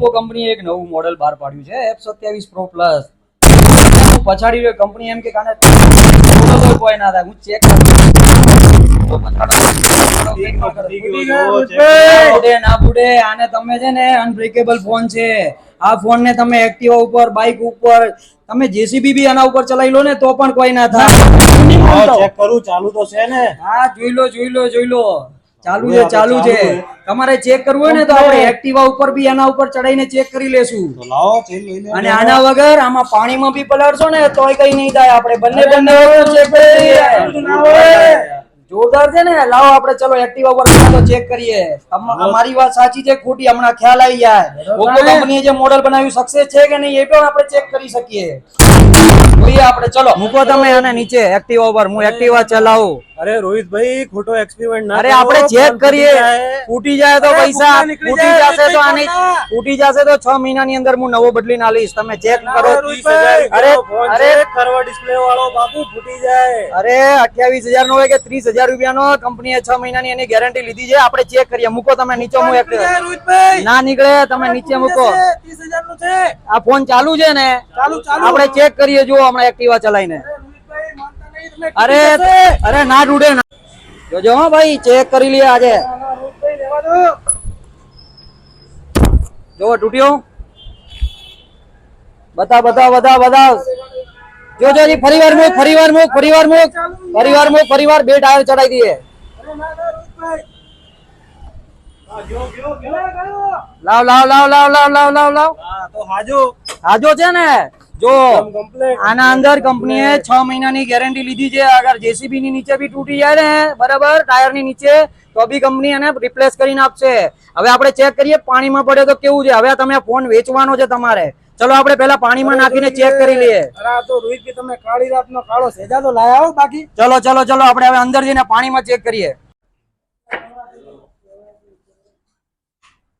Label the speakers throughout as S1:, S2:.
S1: Oppo કંપનીએ એક નવું મોડેલ બહાર પાડ્યું છે F27 Pro Plus. પછાડી રહ્યો કંપની એમ કે કાને કોઈ ના થાય હું ચેક ના બુડે આને તમે છે ને અનબ્રેકેબલ ફોન છે. આ ફોન ને તમે એક્ટિવા ઉપર બાઇક ઉપર તમે જેસીબી બી આના ઉપર ચલાવી લો ને તો પણ કોઈ ના થાય.
S2: ચેક કરું ચાલુ તો છે ને?
S1: હા જોઈ લો ચાલુ છે. તમારે ચેક કરવું હોય ને તો આપણે એક્ટિવા ઉપર બી આના ઉપર ચડાઈને ચેક કરી લેશું. અને આના વગર આમાં પાણીમાં બી પલાળશો ને તોય કઈ નહીં થાય. આપણે બંને ચેક કરીએ. જોરદાર છે ને. લાવો આપણે ચલો એક્ટિવા ઉપર ચેક કરીએ. અમારી વાત સાચી છે ખોટી હમણાં ખ્યાલ આવી જાય. ઓપ્પો કંપનીએ જે મોડેલ બનાવ્યું સક્સેસ છે કે નહીં એ પણ આપણે ચેક કરી શકીએ. જોઈએ આપણે ચલો મૂકો તમે આને નીચે એક્ટિવા ઉપર. હું એક્ટિવા ચલાવું.
S2: અરે રોહિતભાઈ ખોટો એક્સપેરિમેન્ટ ના
S1: અરે આપણે ચેક કરીએ. ફૂટી જાય તો પૈસા ફૂટી જશે તો 6 મહિનાની અંદર હું નવો બદલીને આલીશ. તમે ચેક કરો.
S2: અરે કરવા ડિસ્પ્લે વાળો બાપુ ફૂટી જાય.
S1: અરે 28,000 નો હોય કે 30,000 રૂપિયાનો કંપનીએ 6 મહિનાની એની ગેરંટી લીધી છે. આપણે ચેક કરીએ. મૂકો તમે નીચે. હું ના નીકળે. તમે નીચે મૂકો.
S2: 30,000 નું છે.
S1: આ ફોન ચાલુ છે ને? આપણે ચેક કરીએ. જુઓ હમણાં એક્ટિવા ચલાવીને. અરે ના ડૂડે જોજો હો ભાઈ. ચેક કરી લઈએ આજે. જો તૂટ્યો. બતાવ જોજો જી. ફરીવાર બે ટાયર ચડાવી દઈએ. લાવ હાજો છે ને. જો આના અંદર કંપનીએ 6 મહિનાની ગેરંટી લીધી છે. અગર જેસીબી ની નીચે બી તૂટી જાય ને બરાબર ટાયર ની નીચે તો બી કંપની એને રિપ્લેસ કરીને આપશે. હવે આપણે ચેક કરીએ પાણીમાં પડે તો કેવું છે. હવે તમે ફોન વેચવાનો છે તમારે. ચલો આપણે પેલા પાણીમાં નાખીને ચેક કરી લઈએ.
S2: તો રોહિત તમે કાળી રાતનો કાળો સેજા તો લાયા આવો બાકી.
S1: ચલો આપણે હવે અંદર જઈને પાણીમાં ચેક કરીએ.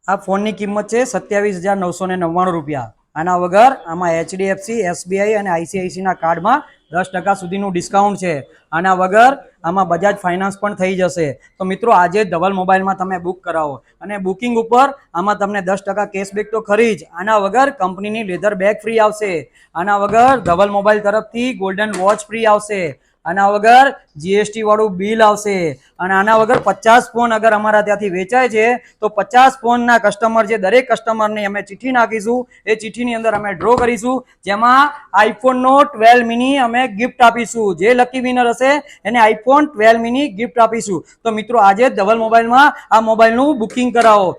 S1: આ ફોનની કિંમત છે 27,999 રૂપિયા. આના વગર આમાં એચડીએફસી, એસબીઆઈ અને આઈસીઆઈસી ના કાર્ડમાં 10% સુધીનું ડિસ્કાઉન્ટ છે. આના વગર આમાં બજાજ ફાઇનાન્સ પણ થઈ જશે. તો મિત્રો આજે જ ધવલ મોબાઈલમાં તમે બુક કરાવો અને બુકિંગ ઉપર આમાં તમને 10% કેશબેક તો ખરી જ. આના વગર કંપનીની લેધર બેગ ફ્રી આવશે. આના વગર ધવલ મોબાઈલ તરફથી ગોલ્ડન વોચ ફ્રી આવશે. આના વગર જીએસટી વાળું બિલ આવશે. અને આના વગર 50 ફોન અગર અમારા ત્યાંથી વેચાય છે તો 50 ફોનના કસ્ટમર છે દરેક કસ્ટમરને અમે ચિઠ્ઠી નાખીશું. એ ચિઠ્ઠીની અંદર અમે ડ્રો કરીશું જેમાં આઈફોન નો 12 મિની અમે ગિફ્ટ આપીશું. જે લકી વિનર હશે એને આઈફોન 12 મિની ગિફ્ટ આપીશું. તો મિત્રો આજે જ ધવલ મોબાઈલમાં આ મોબાઈલનું બુકિંગ કરાવો.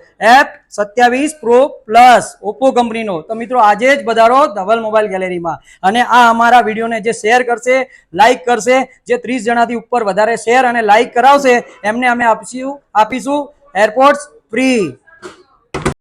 S1: F27 Pro Plus ઓપ્પો કંપનીનો. તો મિત્રો આજે જ વધારો ધવલ મોબાઈલ ગેલેરીમાં. અને આ અમારા વિડીયોને જે શેર કરશે, લાઈક કરશે, જે 30 જણાથી ઉપર વધારે શેર અને લાઈક કરાવશે એમને અમે આપીશું એરપોર્ટ્સ ફ્રી.